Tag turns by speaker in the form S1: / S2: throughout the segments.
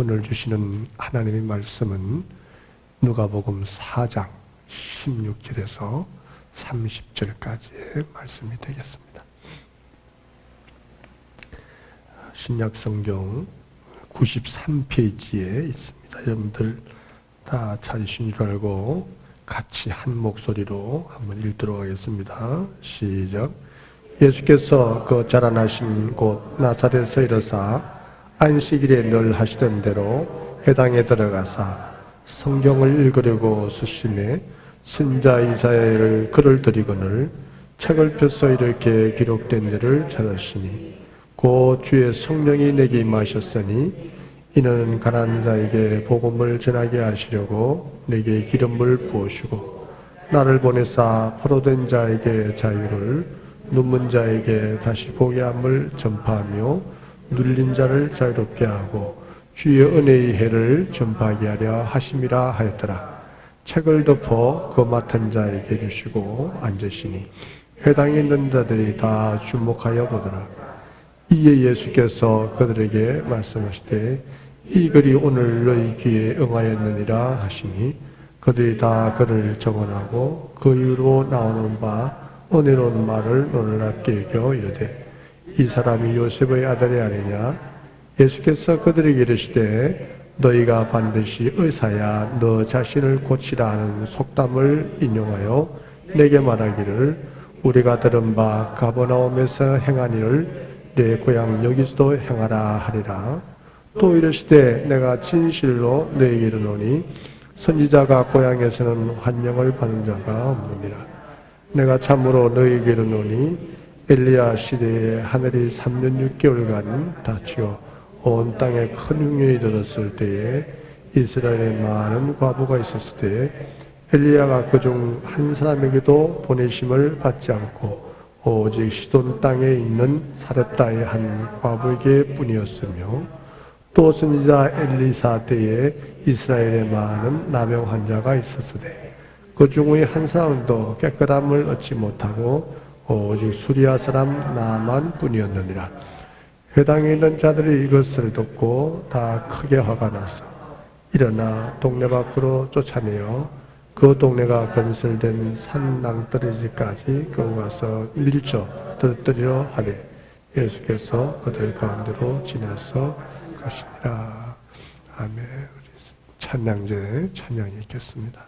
S1: 오늘 주시는 하나님의 말씀은 누가복음 4장 16절에서 30절까지의 말씀이 되겠습니다. 신약성경 93페이지에 있습니다. 여러분들 다 찾으신 줄 알고 같이 한 목소리로 한번 읽도록 하겠습니다. 시작. 예수께서 그 자라나신 곳 나사렛에서 이르사 안식일에 늘 하시던 대로 회당에 들어가사 성경을 읽으려고 수심에 선자 이사야를 글을 드리거늘 책을 펴서 이렇게 기록된 데를 찾았으니 곧 주의 성령이 내게 임하셨으니 이는 가난한 자에게 복음을 전하게 하시려고 내게 기름을 부으시고 나를 보내사 포로된 자에게 자유를 눈먼 자에게 다시 보게 함을 전파하며 눌린 자를 자유롭게 하고 주의 은혜의 해를 전파하게 하려 하심이라 하였더라. 책을 덮어 그 맡은 자에게 주시고 앉으시니 회당에 있는 자들이 다 주목하여 보더라. 이에 예수께서 그들에게 말씀하시되 이 글이 오늘 너희 귀에 응하였느니라 하시니 그들이 다 그를 정언하고 그 이후로 나오는 바 은혜로운 말을 놀랍게 여겨 이르되 이 사람이 요셉의 아들이 아니냐. 예수께서 그들에게 이르시되 너희가 반드시 의사야 너 자신을 고치라 하는 속담을 인용하여 내게 말하기를 우리가 들은 바 가버나움에서 행한 일을 내 고향 여기서도 행하라 하리라. 또 이르시되 내가 진실로 너희에게 이르노니 선지자가 고향에서는 환영을 받는 자가 없느니라. 내가 참으로 너희에게 이르노니 엘리야 시대에 하늘이 3년 6개월간 닫히어 온 땅에 큰 흉년이 들었을 때에 이스라엘에 많은 과부가 있었을 때 엘리야가 그중 한 사람에게도 보내심을 받지 않고 오직 시돈 땅에 있는 사렙다의 한 과부에게 뿐이었으며 또 선지자 엘리사 때에 이스라엘에 많은 나병 환자가 있었으되 그 중의 한 사람도 깨끗함을 얻지 못하고 오직 수리아 사람 나만 뿐이었느니라. 회당에 있는 자들이 이것을 듣고 다 크게 화가 나서 일어나 동네 밖으로 쫓아내어 그 동네가 건설된 산 낭떠러지까지 끌고 가서 밀쳐 떨어뜨리려 하되 예수께서 그들 가운데로 지나서 가시니라. 아멘. 우리 찬양제 찬양이 있겠습니다.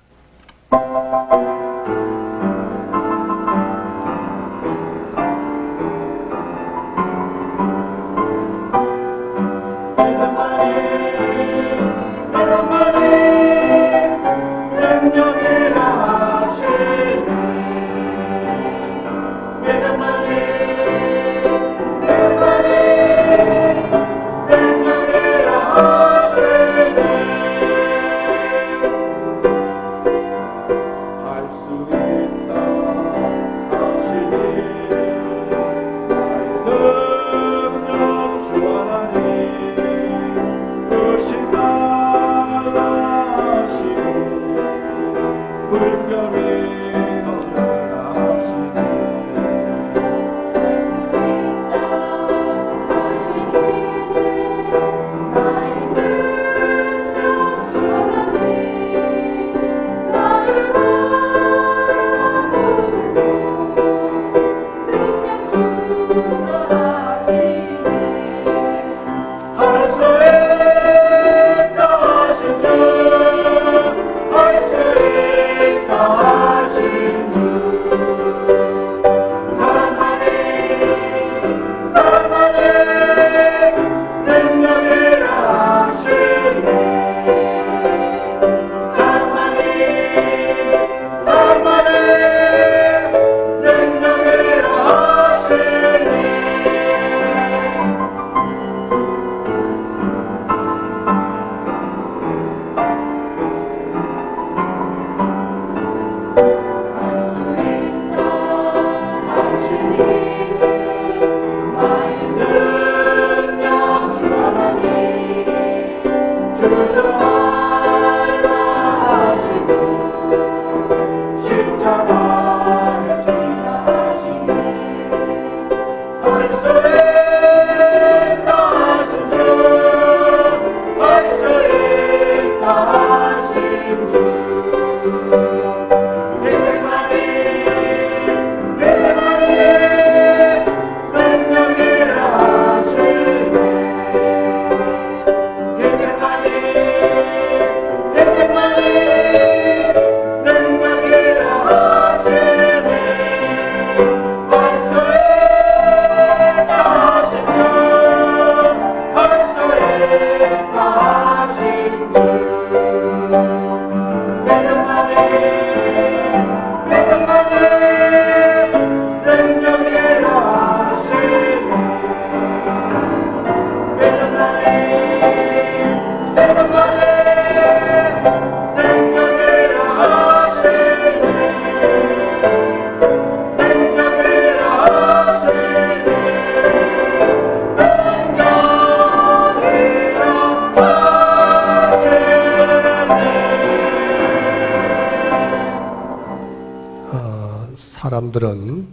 S1: 사람들은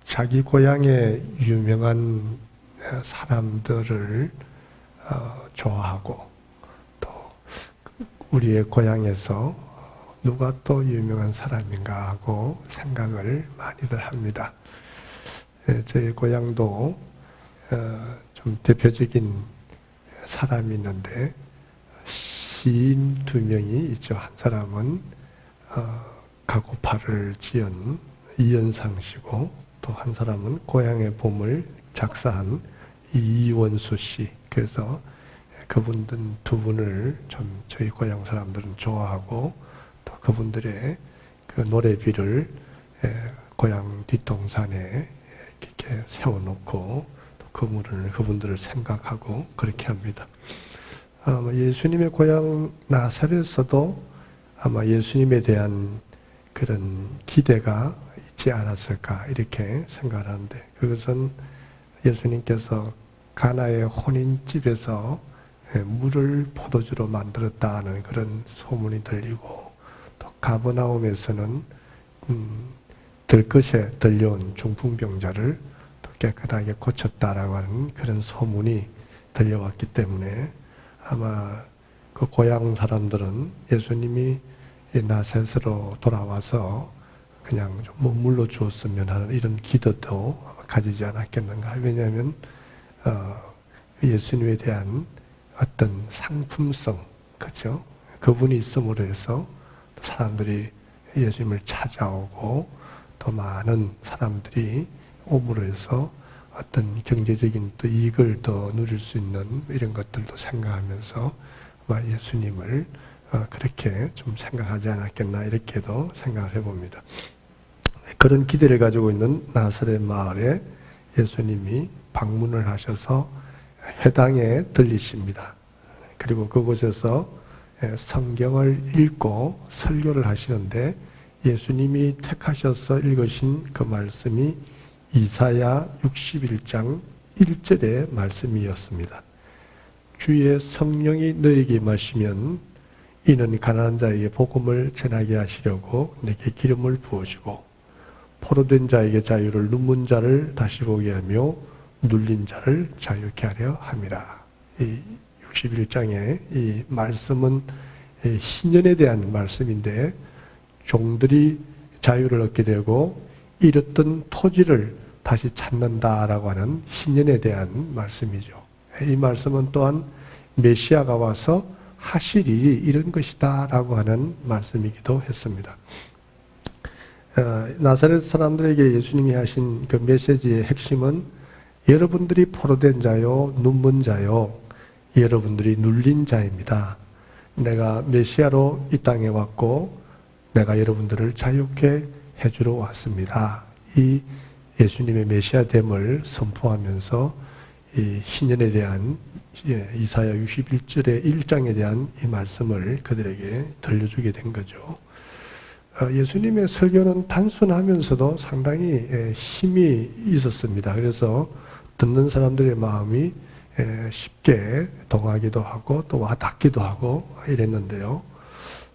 S1: 자기 고향의 유명한 사람들을 좋아하고 또 우리의 고향에서 누가 또 유명한 사람인가 하고 생각을 많이들 합니다. 저희 고향도 좀 대표적인 사람이 있는데 시인 두 명이 있죠. 한 사람은 가고파를 지은 이현상 씨고 또 한 사람은 고향의 봄을 작사한 이원수 씨. 그래서 그분들 두 분을 좀 저희 고향 사람들은 좋아하고 또 그분들의 그 노래비를 고향 뒷동산에 이렇게 세워놓고 또 그분들을 생각하고 그렇게 합니다. 예수님의 고향 나사렛에서도 아마 예수님에 대한 그런 기대가 있지 않았을까 이렇게 생각을 하는데, 그것은 예수님께서 가나의 혼인집에서 물을 포도주로 만들었다는 그런 소문이 들리고, 또 가버나움에서는 들것에 들려온 중풍병자를 또 깨끗하게 고쳤다라고 하는 그런 소문이 들려왔기 때문에 아마 그 고향 사람들은 예수님이 나사렛으로 돌아와서 그냥 좀 머물러 주었으면 하는 이런 기도도 가지지 않았겠는가. 왜냐하면 예수님에 대한 어떤 상품성, 그렇죠? 그분이 있음으로 해서 사람들이 예수님을 찾아오고 또 많은 사람들이 옴으로 해서 어떤 경제적인 또 이익을 더 누릴 수 있는 이런 것들도 생각하면서 아마 예수님을 그렇게 좀 생각하지 않았겠나 이렇게도 생각을 해봅니다. 그런 기대를 가지고 있는 나사렛 마을에 예수님이 방문을 하셔서 회당에 들리십니다. 그리고 그곳에서 성경을 읽고 설교를 하시는데 예수님이 택하셔서 읽으신 그 말씀이 이사야 61장 1절의 말씀이었습니다. 주의 성령이 너에게 임하시면 이는 가난한 자에게 복음을 전하게 하시려고 내게 기름을 부으시고 포로된 자에게 자유를, 눈먼 자를 다시 보게 하며 눌린 자를 자유케 하려 함이라. 이 61장의 이 말씀은 희년에 대한 말씀인데 종들이 자유를 얻게 되고 잃었던 토지를 다시 찾는다라고 하는 희년에 대한 말씀이죠. 이 말씀은 또한 메시아가 와서 하실 일이 이런 것이다 라고 하는 말씀이기도 했습니다. 나사렛 사람들에게 예수님이 하신 그 메시지의 핵심은 여러분들이 포로된 자요, 눈먼 자요, 여러분들이 눌린 자입니다. 내가 메시아로 이 땅에 왔고 내가 여러분들을 자유케 해주러 왔습니다. 이 예수님의 메시아됨을 선포하면서 이 희년에 대한 이사야 61절의 1장에 대한 이 말씀을 그들에게 들려주게 된 거죠. 예수님의 설교는 단순하면서도 상당히 힘이 있었습니다. 그래서 듣는 사람들의 마음이 쉽게 동하기도 하고 또 와닿기도 하고 이랬는데요.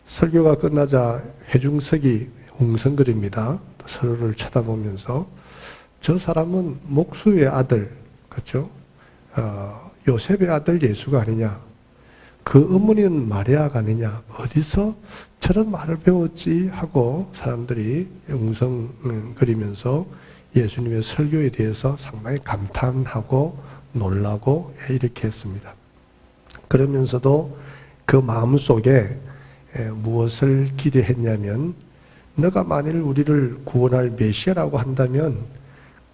S1: 설교가 끝나자 회중석이 웅성거립니다. 서로를 쳐다보면서 저 사람은 목수의 아들, 그렇죠? 요셉의 아들 예수가 아니냐? 그 어머니는 마리아가 아니냐? 어디서 저런 말을 배웠지? 하고 사람들이 웅성거리면서 예수님의 설교에 대해서 상당히 감탄하고 놀라고 이렇게 했습니다. 그러면서도 그 마음속에 무엇을 기대했냐면 너가 만일 우리를 구원할 메시아라고 한다면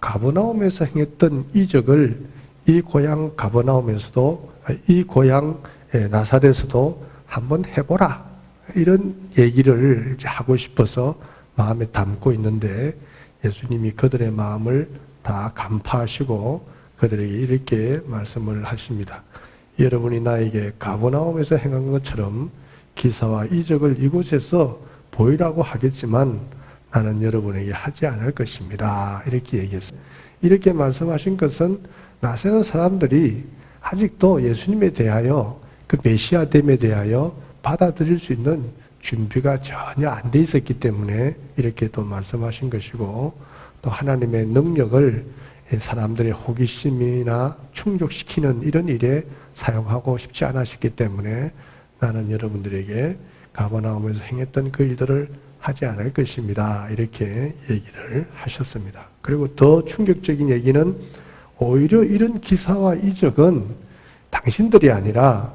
S1: 가버나움에서 행했던 이적을 이 고향 가버나움에서도 이 고향 나사렛에서도 한번 해보라 이런 얘기를 하고 싶어서 마음에 담고 있는데 예수님이 그들의 마음을 다 간파하시고 그들에게 이렇게 말씀을 하십니다. 여러분이 나에게 가버나움에서 행한 것처럼 기사와 이적을 이곳에서 보이라고 하겠지만 나는 여러분에게 하지 않을 것입니다. 이렇게 얘기했어요. 이렇게 말씀하신 것은 나사렛 사람들이 아직도 예수님에 대하여 그 메시아됨에 대하여 받아들일 수 있는 준비가 전혀 안 돼 있었기 때문에 이렇게 또 말씀하신 것이고, 또 하나님의 능력을 사람들의 호기심이나 충족시키는 이런 일에 사용하고 싶지 않으셨기 때문에 나는 여러분들에게 가버나움에서 행했던 그 일들을 하지 않을 것입니다. 이렇게 얘기를 하셨습니다. 그리고 더 충격적인 얘기는 오히려 이런 기사와 이적은 당신들이 아니라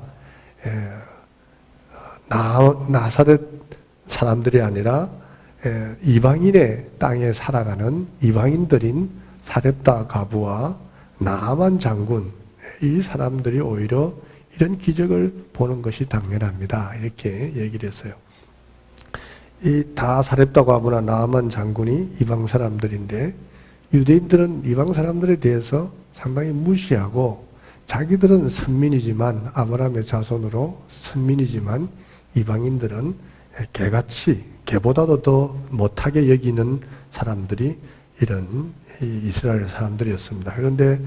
S1: 나사렛 사람들이 아니라 이방인의 땅에 살아가는 이방인들인 사렙다 과부와 나아만 장군, 이 사람들이 오히려 이런 기적을 보는 것이 당연합니다. 이렇게 얘기를 했어요. 이 다 사렙다 과부나 나아만 장군이 이방 사람들인데, 유대인들은 이방 사람들에 대해서 상당히 무시하고, 자기들은 선민이지만, 아브라함의 자손으로 선민이지만 이방인들은 개같이, 개보다도 더 못하게 여기는 사람들이 이런 이스라엘 사람들이었습니다. 그런데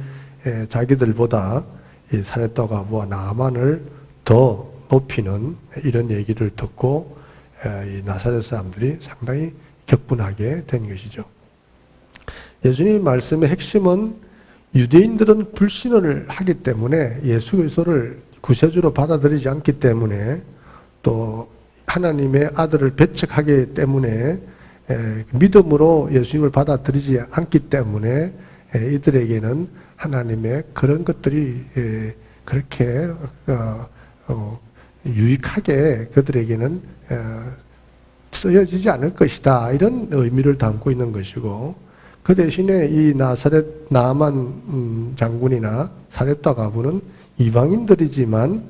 S1: 자기들보다 이 사렙다 과부와 나아만을 더 높이는 이런 얘기를 듣고 이 나사렛 사람들이 상당히 격분하게 된 것이죠. 예수님의 말씀의 핵심은 유대인들은 불신을 하기 때문에, 예수 그리스도를 구세주로 받아들이지 않기 때문에, 또 하나님의 아들을 배척하기 때문에, 믿음으로 예수님을 받아들이지 않기 때문에 이들에게는 하나님의 그런 것들이 그렇게 유익하게 그들에게는 쓰여지지 않을 것이다, 이런 의미를 담고 있는 것이고, 그 대신에 이 나아만 장군이나 사렙다 과부는 이방인들이지만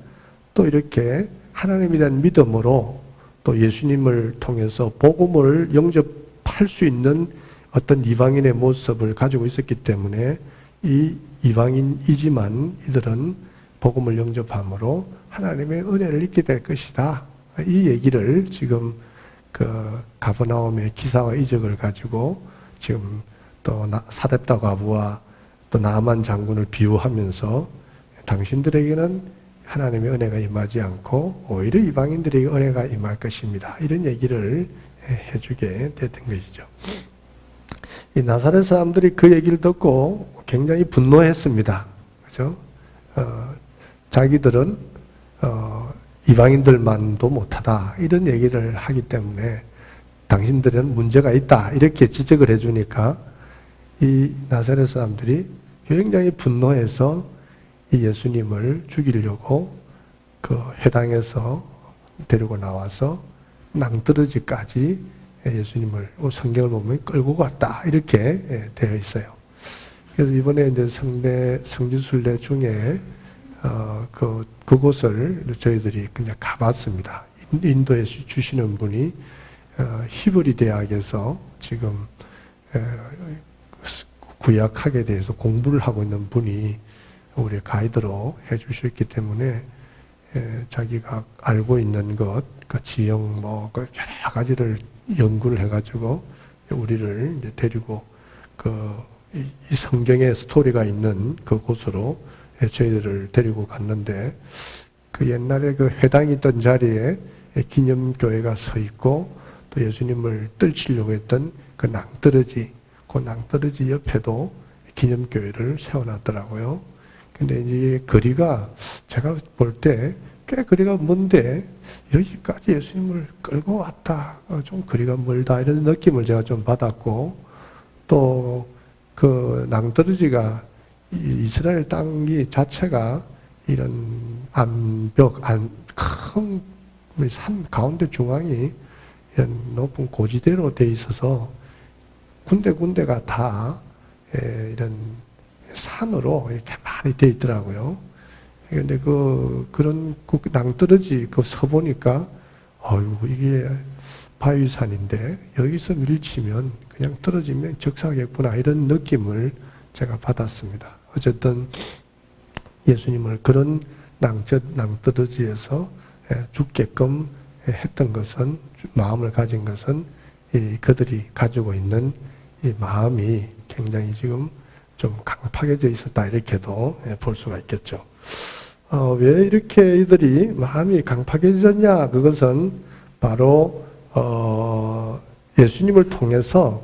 S1: 또 이렇게 하나님에 대한 믿음으로 또 예수님을 통해서 복음을 영접할 수 있는 어떤 이방인의 모습을 가지고 있었기 때문에, 이 이방인이지만 이들은 복음을 영접함으로 하나님의 은혜를 입게 될 것이다, 이 얘기를 지금 그 가버나움의 기사와 이적을 가지고 지금 또 사렙다 과부와 또 나아만 장군을 비유하면서 당신들에게는 하나님의 은혜가 임하지 않고 오히려 이방인들에게 은혜가 임할 것입니다, 이런 얘기를 해주게 됐던 것이죠. 이 나사렛 사람들이 그 얘기를 듣고 굉장히 분노했습니다. 그죠? 자기들은 이방인들만도 못하다, 이런 얘기를 하기 때문에 당신들은 문제가 있다, 이렇게 지적을 해주니까 이 나사렛 사람들이 굉장히 분노해서 이 예수님을 죽이려고 그 회당에서 데리고 나와서 낭떠러지까지 예수님을 성경을 보면 끌고 갔다, 이렇게 되어 있어요. 그래서 이번에 이제 성지순례 중에 그곳을 저희들이 그냥 가봤습니다. 인도에 주시는 분이 히브리 대학에서 지금 구약학에 대해서 공부를 하고 있는 분이 우리 가이드로 해주셨기 때문에 자기가 알고 있는 것, 그 지형 그 여러 가지를 연구를 해가지고 우리를 이제 데리고 이 성경의 스토리가 있는 그 곳으로 저희들을 데리고 갔는데, 그 옛날에 그 회당이 있던 자리에 기념교회가 서 있고, 또 예수님을 떨치려고 했던 그 낭떠러지 옆에도 기념교회를 세워놨더라고요. 근데 이제 거리가 제가 볼 때 꽤 거리가 먼데 여기까지 예수님을 끌고 왔다, 좀 거리가 멀다, 이런 느낌을 제가 좀 받았고, 또 그 낭떠러지가 이스라엘 땅이 자체가 이런 큰 산 가운데 중앙이 이런 높은 고지대로 돼 있어서 군데군데가 다 이런 산으로 이렇게 많이 돼 있더라고요. 그런데 그런 낭떠러지 서보니까, 이게 바위산인데 여기서 밀치면 그냥 떨어지면 적사겠구나, 이런 느낌을 제가 받았습니다. 어쨌든 예수님을 그런 낭떠러지에서 죽게끔 했던 것은, 마음을 가진 것은 그들이 가지고 있는 이 마음이 굉장히 지금 좀 강팍해져 있었다, 이렇게도 볼 수가 있겠죠. 왜 이렇게 이들이 마음이 강팍해졌냐? 그것은 바로 예수님을 통해서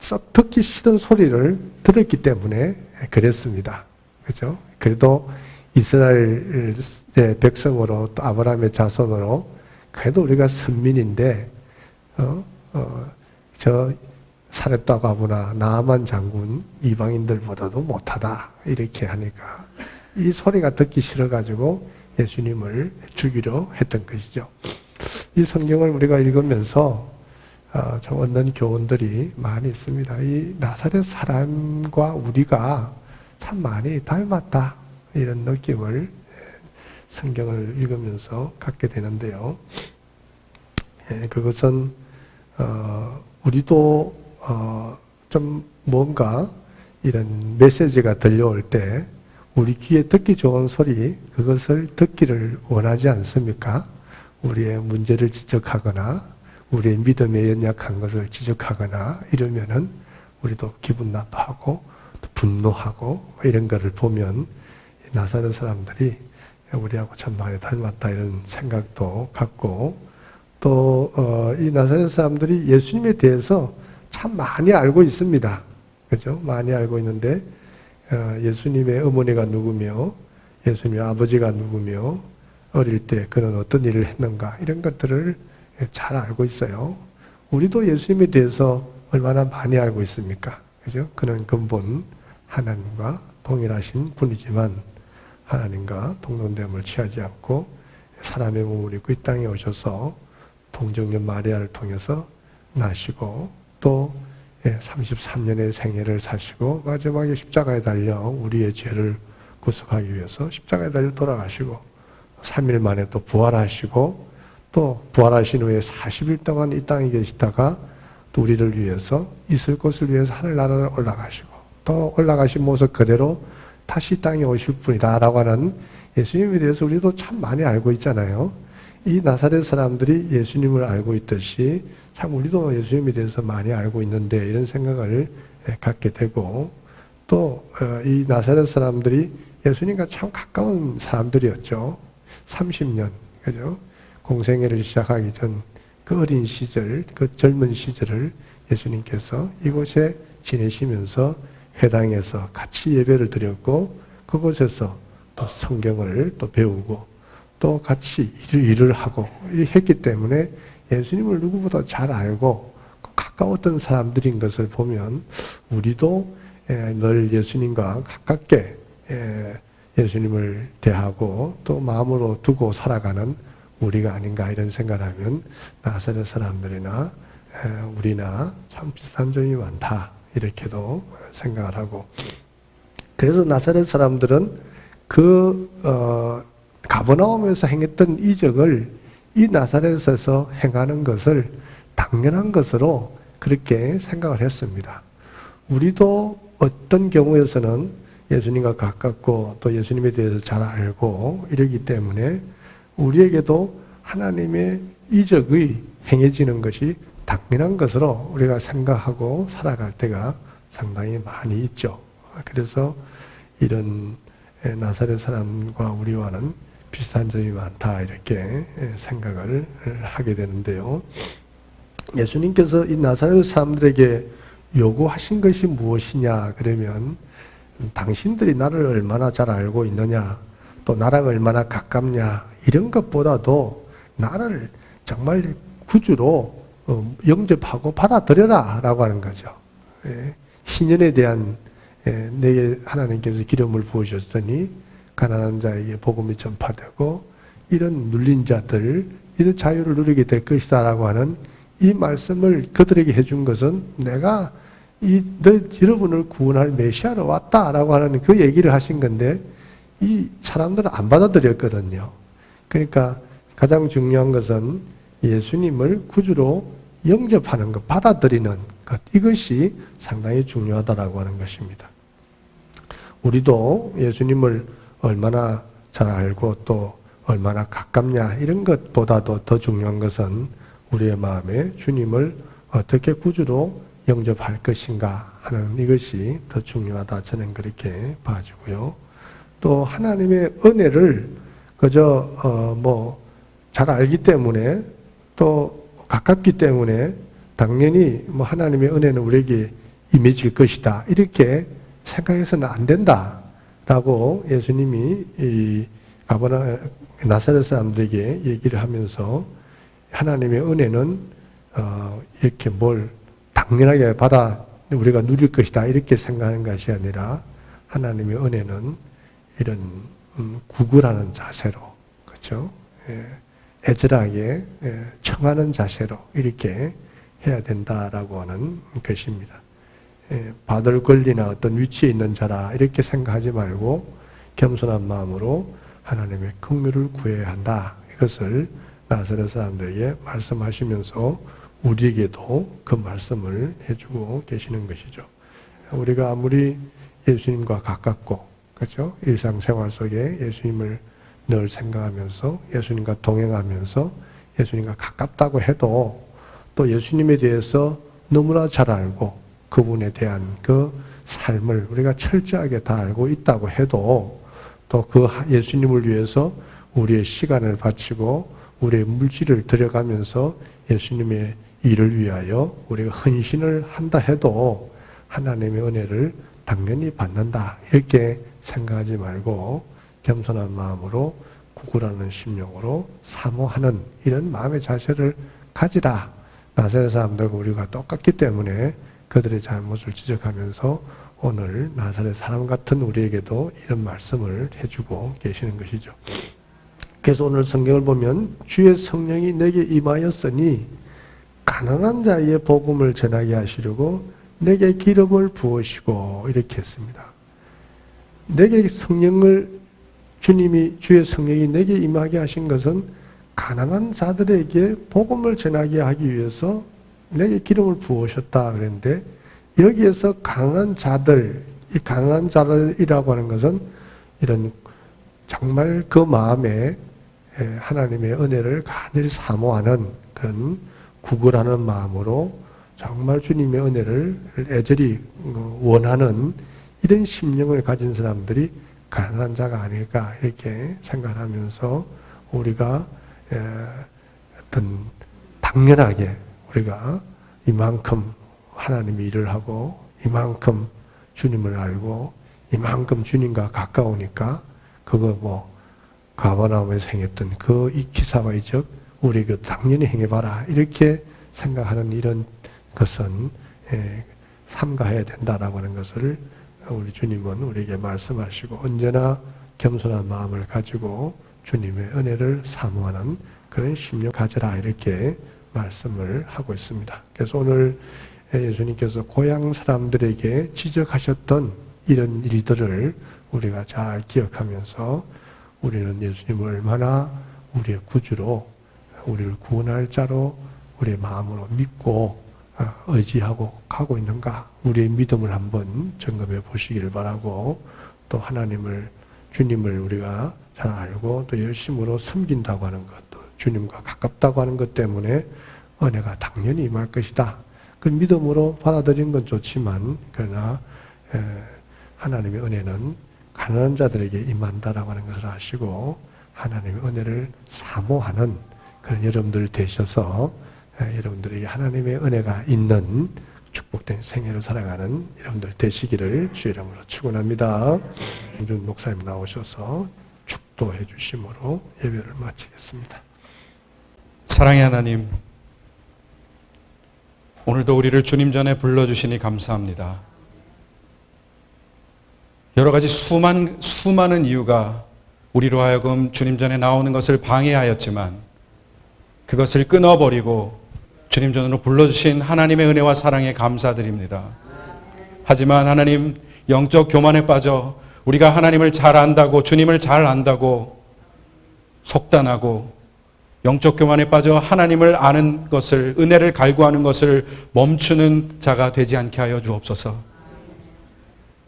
S1: 썩 듣기 싫은 소리를 들었기 때문에 그랬습니다. 그죠? 그래도 이스라엘의 백성으로 또 아브라함의 자손으로 그래도 우리가 선민인데 저 사렙다 과부나 나아만 장군 이방인들보다도 못하다 이렇게 하니까 이 소리가 듣기 싫어가지고 예수님을 죽이려 했던 것이죠. 이 성경을 우리가 읽으면서 참 얻는 교훈들이 많이 있습니다. 이 나사렛 사람과 우리가 참 많이 닮았다 이런 느낌을 성경을 읽으면서 갖게 되는데요. 그것은 우리도 좀 뭔가 이런 메시지가 들려올 때 우리 귀에 듣기 좋은 소리 그것을 듣기를 원하지 않습니까? 우리의 문제를 지적하거나 우리의 믿음에 연약한 것을 지적하거나 이러면은 우리도 기분 나빠하고 또 분노하고 이런 거를 보면 나사렛 사람들이 우리하고 참 많이 닮았다 이런 생각도 갖고 또 이 나사렛 사람들이 예수님에 대해서 참 많이 알고 있습니다. 그죠? 많이 알고 있는데 예수님의 어머니가 누구며 예수님의 아버지가 누구며 어릴 때 그는 어떤 일을 했는가 이런 것들을 잘 알고 있어요. 우리도 예수님에 대해서 얼마나 많이 알고 있습니까? 그죠? 그는 근본 하나님과 동일하신 분이지만 하나님과 동등됨을 취하지 않고 사람의 몸을 입고 이 땅에 오셔서 동정녀 마리아를 통해서 나시고 또 33년의 생애를 사시고 마지막에 십자가에 달려 우리의 죄를 구속하기 위해서 십자가에 달려 돌아가시고 3일 만에 또 부활하시고 또 부활하신 후에 40일 동안 이 땅에 계시다가 또 우리를 위해서 있을 곳을 위해서 하늘나라를 올라가시고 또 올라가신 모습 그대로 다시 이 땅에 오실 분이다라고 하는 예수님에 대해서 우리도 참 많이 알고 있잖아요. 이 나사렛 사람들이 예수님을 알고 있듯이 참 우리도 예수님에 대해서 많이 알고 있는데 이런 생각을 갖게 되고 또 이 나사렛 사람들이 예수님과 참 가까운 사람들이었죠. 30년 그죠? 공생애를 시작하기 전 그 어린 시절, 그 젊은 시절을 예수님께서 이곳에 지내시면서 회당에서 같이 예배를 드렸고 그곳에서 또 성경을 또 배우고 또 같이 일을 하고 했기 때문에 예수님을 누구보다 잘 알고 가까웠던 사람들인 것을 보면 우리도 늘 예수님과 가깝게 예수님을 대하고 또 마음으로 두고 살아가는 우리가 아닌가 이런 생각을 하면 나사렛 사람들이나 우리나 참 비슷한 점이 많다 이렇게도 생각을 하고 그래서 나사렛 사람들은 가버나움에서 행했던 이적을 이 나사렛에서 행하는 것을 당연한 것으로 그렇게 생각을 했습니다. 우리도 어떤 경우에서는 예수님과 가깝고 또 예수님에 대해서 잘 알고 이러기 때문에 우리에게도 하나님의 이적의 행해지는 것이 당연한 것으로 우리가 생각하고 살아갈 때가 상당히 많이 있죠. 그래서 이런 나사렛 사람과 우리와는 비슷한 점이 많다 이렇게 생각을 하게 되는데요. 예수님께서 이 나사렛 사람들에게 요구하신 것이 무엇이냐 그러면 당신들이 나를 얼마나 잘 알고 있느냐 또 나랑 얼마나 가깝냐 이런 것보다도 나를 정말 구주로 영접하고 받아들여라 라고 하는 거죠. 희년에 대한 내게 하나님께서 기름을 부으셨으니 가난한 자에게 복음이 전파되고 이런 눌린 자들 이런 자유를 누리게 될 것이다 라고 하는 이 말씀을 그들에게 해준 것은 내가 여러분을 구원할 메시아로 왔다라고 하는 그 얘기를 하신 건데 이 사람들은 안 받아들였거든요. 그러니까 가장 중요한 것은 예수님을 구주로 영접하는 것, 받아들이는 것 이것이 상당히 중요하다라고 하는 것입니다. 우리도 예수님을 얼마나 잘 알고 또 얼마나 가깝냐 이런 것보다도 더 중요한 것은 우리의 마음에 주님을 어떻게 구주로 영접할 것인가 하는 이것이 더 중요하다 저는 그렇게 봐주고요. 또 하나님의 은혜를 그저 잘 알기 때문에 또 가깝기 때문에 당연히 뭐 하나님의 은혜는 우리에게 임해질 것이다. 이렇게 생각해서는 안 된다라고 예수님이 이 나사렛 사람들에게 얘기를 하면서 하나님의 은혜는 이렇게 뭘 당연하게 받아 우리가 누릴 것이다 이렇게 생각하는 것이 아니라 하나님의 은혜는 이런 구걸하는 자세로, 그렇죠? 애절하게 청하는 자세로 이렇게 해야 된다라고 하는 것입니다. 받을 권리나 어떤 위치에 있는 자라 이렇게 생각하지 말고 겸손한 마음으로 하나님의 긍휼을 구해야 한다. 이것을 나사렛 사람들에게 말씀하시면서 우리에게도 그 말씀을 해주고 계시는 것이죠. 우리가 아무리 예수님과 가깝고, 그렇죠? 일상생활 속에 예수님을 늘 생각하면서 예수님과 동행하면서 예수님과 가깝다고 해도 또 예수님에 대해서 너무나 잘 알고 그분에 대한 그 삶을 우리가 철저하게 다 알고 있다고 해도 또 그 예수님을 위해서 우리의 시간을 바치고 우리의 물질을 들여가면서 예수님의 일을 위하여 우리가 헌신을 한다 해도 하나님의 은혜를 당연히 받는다. 이렇게 생각하지 말고 겸손한 마음으로 구걸하는 심령으로 사모하는 이런 마음의 자세를 가지라. 나사렛 사람들과 우리가 똑같기 때문에 그들의 잘못을 지적하면서 오늘 나사렛 사람 같은 우리에게도 이런 말씀을 해주고 계시는 것이죠. 그래서 오늘 성경을 보면 주의 성령이 내게 임하였으니 가난한 자의 복음을 전하게 하시려고 내게 기름을 부으시고 이렇게 했습니다. 내게 주의 성령이 내게 임하게 하신 것은 가난한 자들에게 복음을 전하게 하기 위해서 내게 기름을 부으셨다 그랬는데 여기에서 가난한 자들, 이 가난한 자들이라고 하는 것은 이런 정말 그 마음에 하나님의 은혜를 간절히 사모하는 그런 구걸하는 마음으로 정말 주님의 은혜를 애절히 원하는 이런 심령을 가진 사람들이 가난한 자가 아닐까 이렇게 생각하면서 우리가 어떤 당연하게 우리가 이만큼 하나님의 일을 하고 이만큼 주님을 알고 이만큼 주님과 가까우니까 그거 뭐 가버나움에서 행했던 그 이 기사와 이적 우리에게 당연히 행해봐라 이렇게 생각하는 이런 것은 삼가해야 된다라고 하는 것을 우리 주님은 우리에게 말씀하시고 언제나 겸손한 마음을 가지고 주님의 은혜를 사모하는 그런 심령 가져라 이렇게 말씀을 하고 있습니다. 그래서 오늘 예수님께서 고향 사람들에게 지적하셨던 이런 일들을 우리가 잘 기억하면서 우리는 예수님을 얼마나 우리의 구주로 우리를 구원할 자로 우리의 마음으로 믿고 의지하고 가고 있는가 우리의 믿음을 한번 점검해 보시기를 바라고 또 주님을 우리가 잘 알고 또 열심으로 섬긴다고 하는 것 또 주님과 가깝다고 하는 것 때문에 은혜가 당연히 임할 것이다. 그 믿음으로 받아들이는 건 좋지만 그러나 하나님의 은혜는 가난한 자들에게 임한다라고 하는 것을 아시고 하나님의 은혜를 사모하는 그런 여러분들 되셔서 여러분들에게 하나님의 은혜가 있는 축복된 생애를 살아가는 여러분들 되시기를 주의 이름으로 축원합니다. 윤 목사님 나오셔서 축도해 주심으로 예배를 마치겠습니다.
S2: 사랑의 하나님, 오늘도 우리를 주님 전에 불러주시니 감사합니다. 여러 가지 수많은 이유가 우리로 하여금 주님 전에 나오는 것을 방해하였지만 그것을 끊어버리고 주님 전으로 불러주신 하나님의 은혜와 사랑에 감사드립니다. 하지만 하나님, 영적 교만에 빠져 우리가 하나님을 잘 안다고 주님을 잘 안다고 속단하고 영적 교만에 빠져 하나님을 아는 것을 은혜를 갈구하는 것을 멈추는 자가 되지 않게 하여 주옵소서.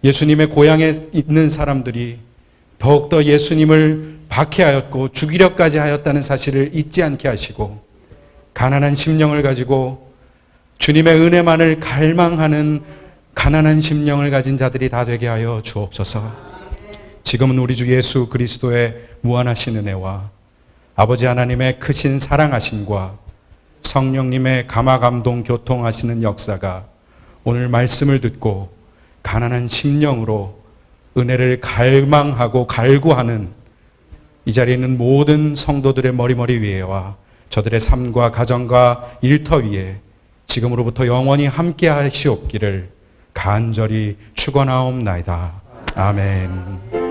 S2: 예수님의 고향에 있는 사람들이 더욱더 예수님을 박해하였고 죽이려까지 하였다는 사실을 잊지 않게 하시고 가난한 심령을 가지고 주님의 은혜만을 갈망하는 가난한 심령을 가진 자들이 다 되게 하여 주옵소서. 지금은 우리 주 예수 그리스도의 무한하신 은혜와 아버지 하나님의 크신 사랑하심과 성령님의 감화감동 교통하시는 역사가 오늘 말씀을 듣고 가난한 심령으로 은혜를 갈망하고 갈구하는 이 자리에 있는 모든 성도들의 머리 위에와 저들의 삶과 가정과 일터 위에 지금으로부터 영원히 함께 하시옵기를 간절히 축원하옵나이다. 아멘.